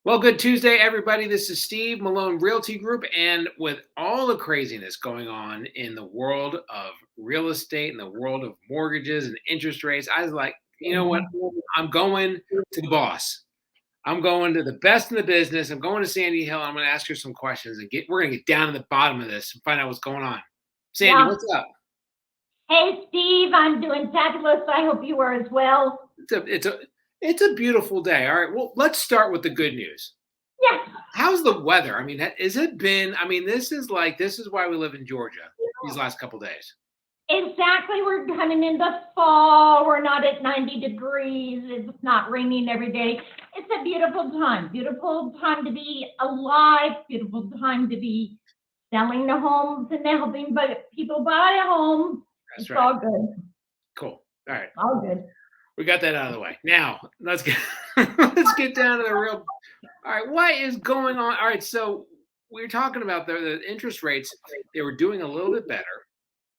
Well, good Tuesday, everybody. This is Steve Malone Realty Group. And with all the craziness going on in the world of real estate and the world of mortgages and interest rates, I was like, you know what? I'm going to the boss. I'm going to the best in the business. I'm going to Sandy Hill. I'm going to ask her some questions and we're going to get down to the bottom of this and find out what's going on. Sandy, Yeah. what's up? Hey, Steve, I'm doing fabulous. I hope you are as well. It's a beautiful day. All right. Well, let's start with the good news. Yes. How's the weather? I mean, has it been? I mean, this is why we live in Georgia these last couple days. Exactly. We're coming into fall. We're not at 90 degrees. It's not raining every day. It's a beautiful time. Beautiful time to be alive. Beautiful time to be selling the homes and helping people buy homes. That's It's right. all good. Cool. All right. All good. We got that out of the way. Now let's get let's get down to the real. All right. What is going on? All right. So we were talking about the interest rates. They were doing a little bit better.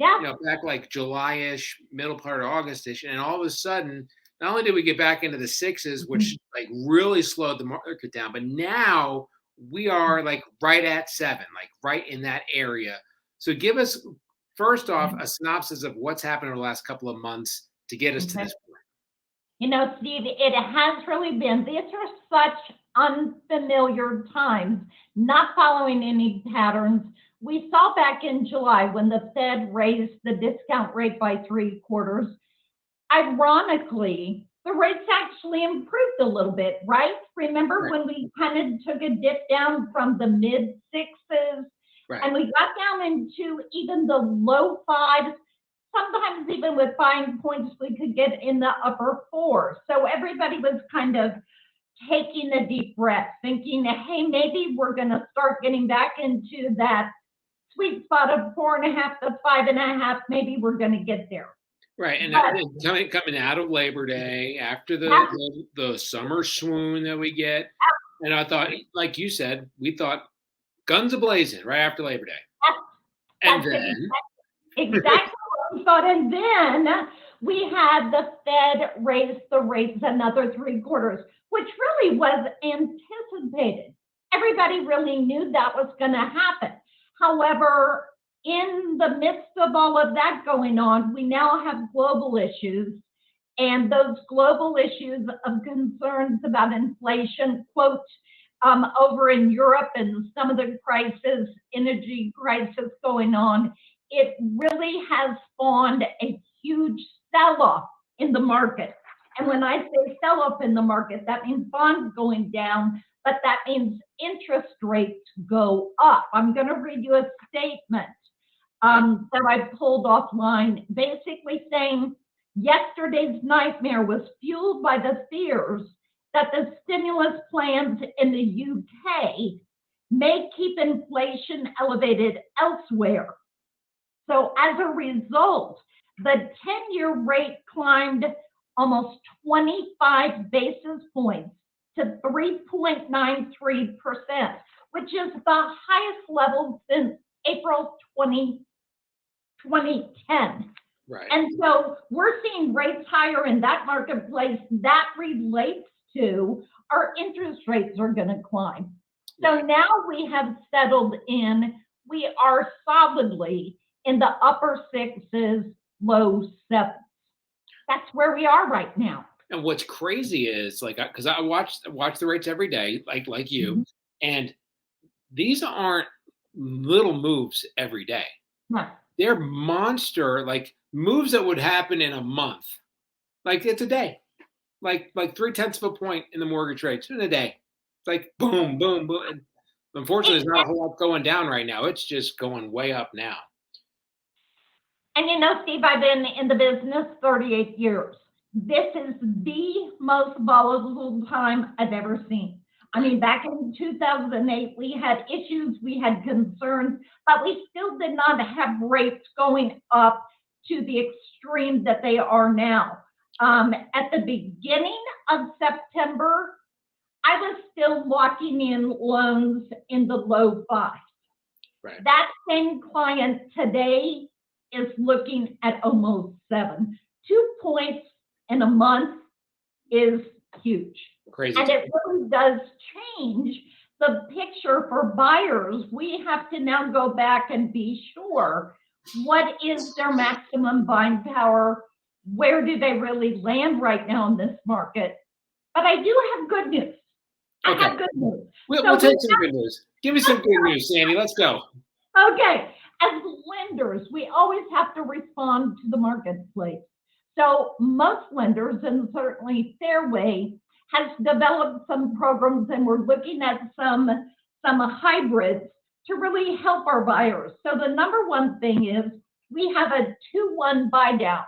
Yeah. Back like July-ish, middle part of August-ish, and all of a sudden, not only did we get back into the sixes, which like really slowed the market down, but now we are like right at 7, like right in that area. So give us first off a synopsis of what's happened over the last couple of months to get us to this point. You know, Steve, it has really been. These are such unfamiliar times, not following any patterns. We saw back in July when the Fed raised the discount rate by 3/4. Ironically, the rates actually improved a little bit, right? Remember when we kind of took a dip down from the mid sixes and we got down into even the low fives? Sometimes even with buying points, we could get in the upper fours. So everybody was kind of taking a deep breath, thinking, hey, maybe we're going to start getting back into that sweet spot of 4.5 to 5.5. Maybe we're going to get there. Right, and coming out of Labor Day after the summer swoon that we get, and I thought, like you said, we thought guns a-blazing right after Labor Day, and then exactly what we thought, and then we had the Fed raise the rates another 3/4, which really was anticipated. Everybody really knew that was going to happen. However, in the midst of all of that going on, we now have global issues, and those global issues of concerns about inflation, quote, over in Europe and some of the crisis, energy crisis going on, it really has spawned a huge sell-off in the market. And when I say sell-off in the market, that means bonds going down, but that means interest rates go up. I'm going to read you a statement that I pulled offline, basically saying yesterday's nightmare was fueled by the fears that the stimulus plans in the UK may keep inflation elevated elsewhere. So as a result, the 10-year rate climbed almost 25 basis points to 3.93%, which is the highest level since April 2010. Right. And so we're seeing rates higher in that marketplace. That relates to our interest rates are going to climb. So now we have settled in. We are solidly in the upper sixes, low sevens. That's where we are right now. And what's crazy is because I watch the rates every day, like you, and these aren't little moves every day. Right. They're monster moves that would happen in a month. Like it's a day, like 0.3 of a point in the mortgage rates in a day. It's like boom, boom, boom. And unfortunately, there's not a whole lot going down right now. It's just going way up now. And you know, Steve, I've been in the business 38 years. This is the most volatile time I've ever seen. I mean, back in 2008, we had issues, we had concerns, but we still did not have rates going up to the extreme that they are now. At the beginning of September, I was still locking in loans in the low fives. Right. That same client today is looking at almost 7. 2 points in a month is huge. Crazy And time. it really does change the picture for buyers. We have to now go back and be sure what is their maximum buying power? Where do they really land right now in this market? But I do have good news. I Okay. have good news. We'll take some good news. Give me some good news, Sandy. Let's go. Okay. As lenders, we always have to respond to the marketplace. So most lenders, and certainly Fairway, has developed some programs, and we're looking at some hybrids to really help our buyers. So the number one thing is we have a 2-1 buy down.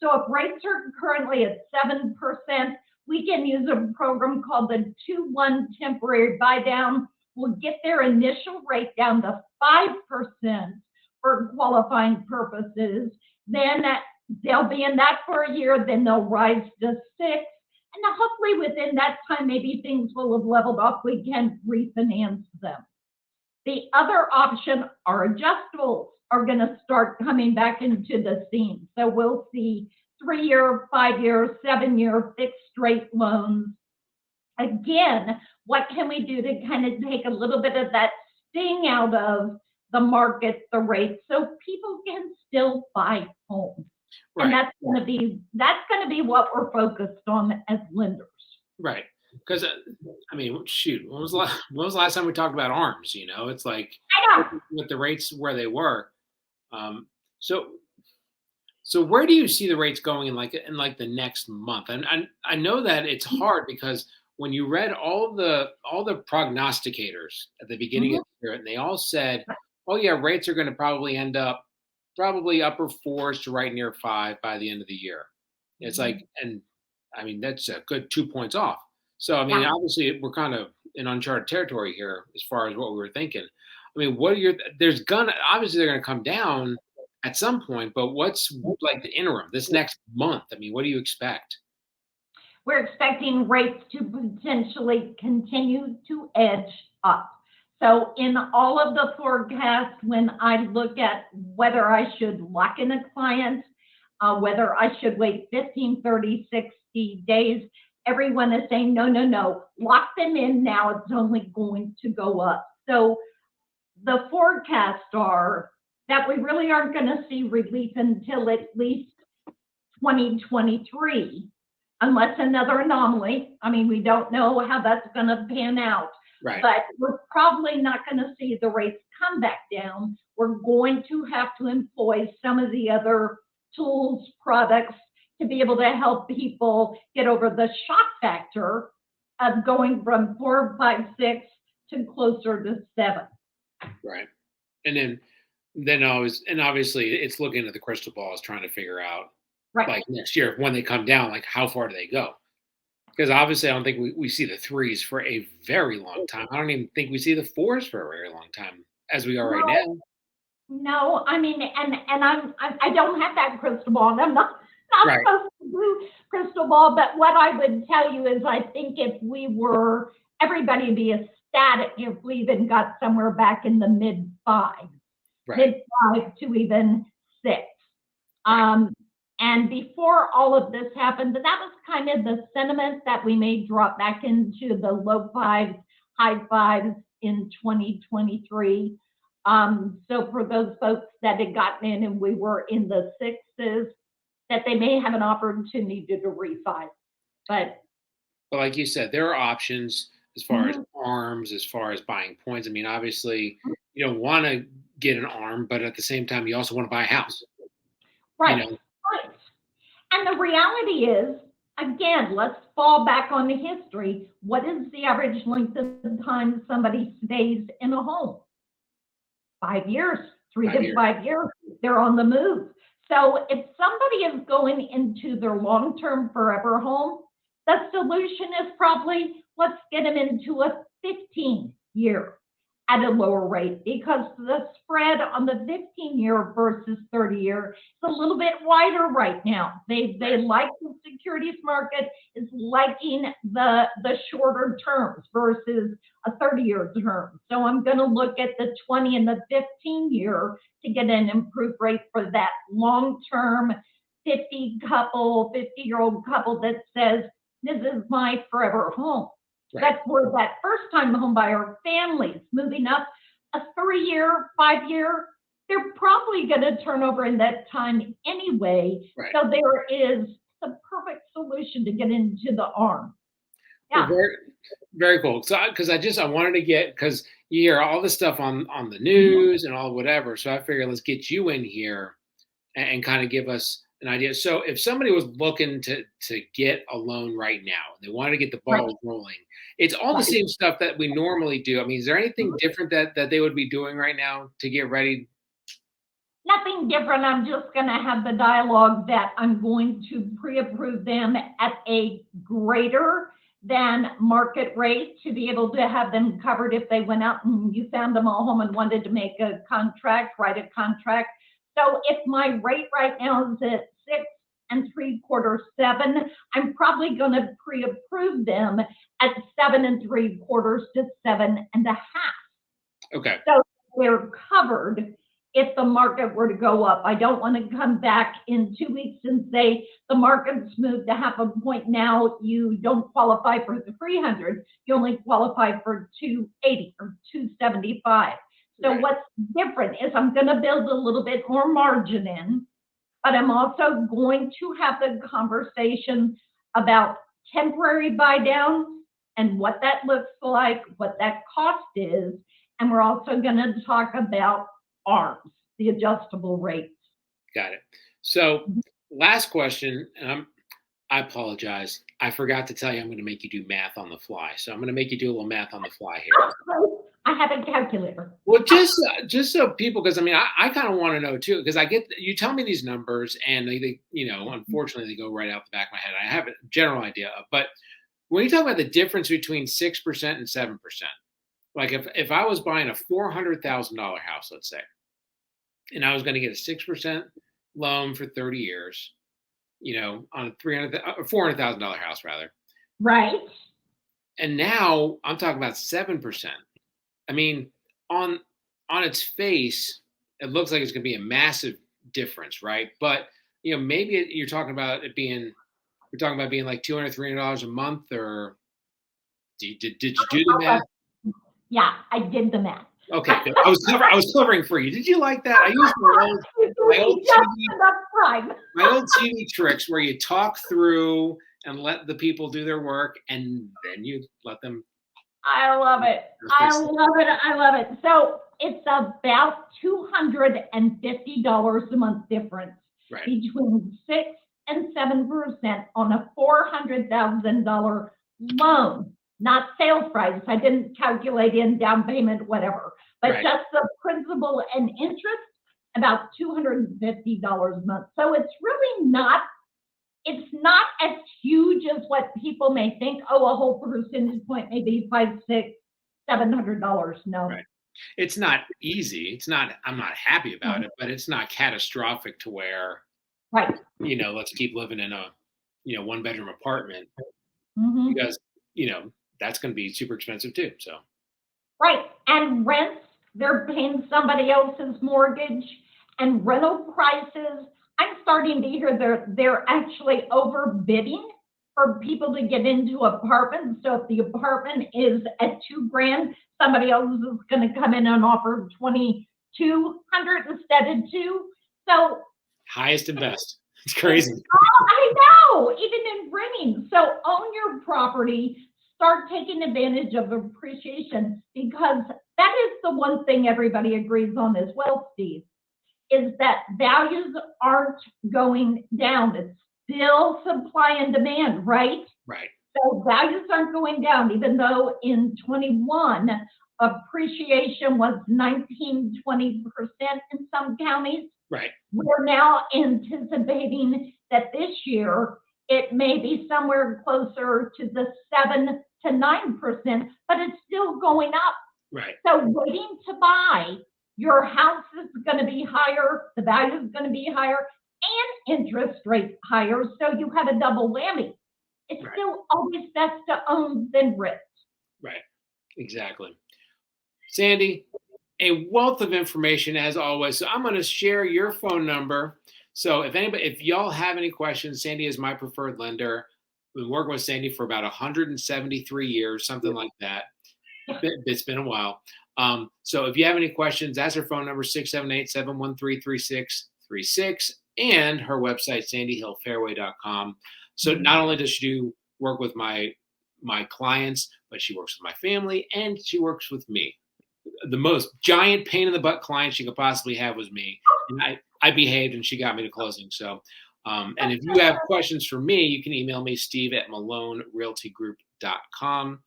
So if rates are currently at 7%, we can use a program called the 2-1 temporary buy down. We'll get their initial rate down to 5% for qualifying purposes. Then they'll be in that for a year, then they'll rise to 6. And hopefully within that time, maybe things will have leveled off. We can refinance them. The other option, our adjustables are going to start coming back into the scene. So we'll see 3-year, 5-year, 7-year fixed rate loans. Again, what can we do to kind of take a little bit of that sting out of the market, the rates, so people can still buy homes? Right. And that's going to be what we're focused on as lenders. Right. Because I mean, shoot, when was the last time we talked about ARMs? You know, it's like with the rates where they were. So where do you see the rates going in the next month? And I know that it's hard because when you read all the prognosticators at the beginning of the year, and they all said, "Oh yeah, rates are going to probably end up probably upper 4s to right near 5 by the end of the year." It's like, and I mean that's a good 2 points off. So I mean, obviously we're kind of in uncharted territory here as far as what we were thinking. I mean, obviously they're gonna come down at some point, but what's like the interim, this next month? I mean, what do you expect? We're expecting rates to potentially continue to edge up. So in all of the forecasts, when I look at whether I should lock in a client, whether I should wait 15, 30, 60 days, everyone is saying, no, lock them in now. It's only going to go up. So the forecasts are that we really aren't going to see relief until at least 2023, unless another anomaly. I mean, we don't know how that's going to pan out. Right. But we're probably not going to see the rates come back down. We're going to have to employ some of the other tools, products to be able to help people get over the shock factor of going from 4, 5, 6 to closer to 7. Right. And then obviously it's looking at the crystal balls, trying to figure out like next year when they come down, like how far do they go? Because obviously I don't think we see the 3s for a very long time. I don't even think we see the 4s for a very long time as we are right now. No, I mean, and I don't have that crystal ball, and I'm not supposed to do crystal ball. But what I would tell you is, I think if everybody would be ecstatic if we even got somewhere back in the mid 5s, mid 5 to even 6. And before all of this happened, that was kind of the sentiment that we may drop back into the low 5s, high 5s in 2023. So for those folks that had gotten in and we were in the 6s, that they may have an opportunity to refi. But like you said, there are options as far as ARMs, as far as buying points. I mean, obviously you don't want to get an ARM, but at the same time, you also want to buy a house. Right. You know? Right. And the reality is, again, let's fall back on the history. What is the average length of time somebody stays in a home? 5 years, 3 to 5 years. They're on the move. So if somebody is going into their long-term forever home, the solution is probably let's get them into a 15-year at a lower rate, because the spread on the 15-year versus 30-year is a little bit wider right now. They like the securities market is liking the shorter terms versus a 30-year term. So I'm going to look at the 20 and the 15-year to get an improved rate for that long-term 50-year-old couple that says, This is my forever home. Right. That's where that first time home buyer families moving up a 3-year, 5-year, they're probably going to turn over in that time anyway. Right. So there is the perfect solution to get into the ARM. Well, Yeah. very, very cool. So, because I wanted to get, because you hear all this stuff on the news and all whatever. So I figured let's get you in here and kind of give us an idea. So if somebody was looking to get a loan right now, and they wanted to get the ball rolling, it's all the same stuff that we normally do. I mean, is there anything different that they would be doing right now to get ready? Nothing different. I'm just going to have the dialogue that I'm going to pre-approve them at a greater than market rate to be able to have them covered if they went out and you found them a home and wanted to make a contract, write a contract. So if my rate right now is at 6 3/4, 7, I'm probably going to pre-approve them at 7 3/4 to 7.5. Okay. So they're covered if the market were to go up. I don't want to come back in 2 weeks and say the market's moved to half a point now, you don't qualify for the 300, you only qualify for 280 or 275. So what's different is I'm going to build a little bit more margin in, but I'm also going to have the conversation about temporary buy down and what that looks like, what that cost is, and we're also going to talk about ARMs, the adjustable rates. Got it. So last question, and I apologize. I forgot to tell you I'm going to make you do math on the fly. So I'm going to make you do a little math on the fly here. I have a calculator. Well, just so people, because I mean, I kind of want to know too, because I get, you tell me these numbers and they, unfortunately they go right out the back of my head. I have a general idea, but when you talk about the difference between 6% and 7%, like if I was buying a $400,000 house, let's say, and I was going to get a 6% loan for 30 years, on a $400,000 house rather. Right. And now I'm talking about 7%. I mean, on its face, it looks like it's going to be a massive difference, right? But maybe you're talking about it being, we're talking about being like $200, $300 a month, or did you do the math? Yeah, I did the math. Okay, good. I was covering for you. Did you like that? I used my old TV tricks where you talk through and let the people do their work, and then you let them. I love it. I love it. So it's about $250 a month difference between 6 and 7% on a $400,000 loan. Not sales price. I didn't calculate in down payment, whatever, but just the principal and interest, about $250 a month. So it's really not, it's not as huge as what people may think. Oh, a whole percentage point, maybe $500, $600, $700. No. Right. It's not easy. It's not, I'm not happy about it, but it's not catastrophic to where, let's keep living in a, 1-bedroom apartment because, that's going to be super expensive too. So. Right. And rents, they're paying somebody else's mortgage, and rental prices, I'm starting to hear they're actually overbidding for people to get into apartments. So if the apartment is at $2,000, somebody else is going to come in and offer $2,200 instead of $2,000. So highest and best. It's crazy. I know, even in renting. So own your property. Start taking advantage of appreciation, because that is the one thing everybody agrees on as well, Steve, is that values aren't going down. It's still supply and demand, right? Right. So values aren't going down, even though in 21, appreciation was 19, 20% in some counties. Right. We're now anticipating that this year it may be somewhere closer to the 7 to 9%, but it's still going up. Right. So waiting to buy, your house is going to be higher, the value is going to be higher, and interest rates higher. So you have a double whammy. It's still always best to own than rent. Right. Exactly. Sandy, a wealth of information as always. So I'm going to share your phone number. So if y'all have any questions, Sandy is my preferred lender. been working with Sandy for about 173 years, something like that. It's been a while. So if you have any questions, that's her phone number, 678-713-3636, and her website, sandyhillfairway.com. So not only does she do work with my clients, but she works with my family and she works with me. The most giant pain in the butt client she could possibly have was me. And I behaved and she got me to closing. So, and if you have questions for me, you can email me, steve@malonerealtygroup.com.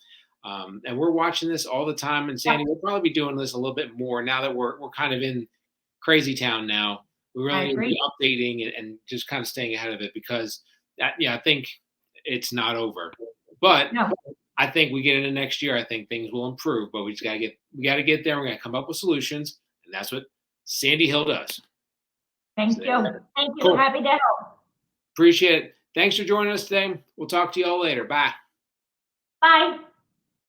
And we're watching this all the time. And Sandy, we'll probably be doing this a little bit more now that we're kind of in crazy town now. We really need to be updating and just kind of staying ahead of it because I think it's not over. But I think we get into next year, I think things will improve. But we got to get there. We're going to come up with solutions, and that's what Sandy Hill does. Thank you. Thank you. Cool. Happy to help. Appreciate it. Thanks for joining us today. We'll talk to you all later. Bye. Bye.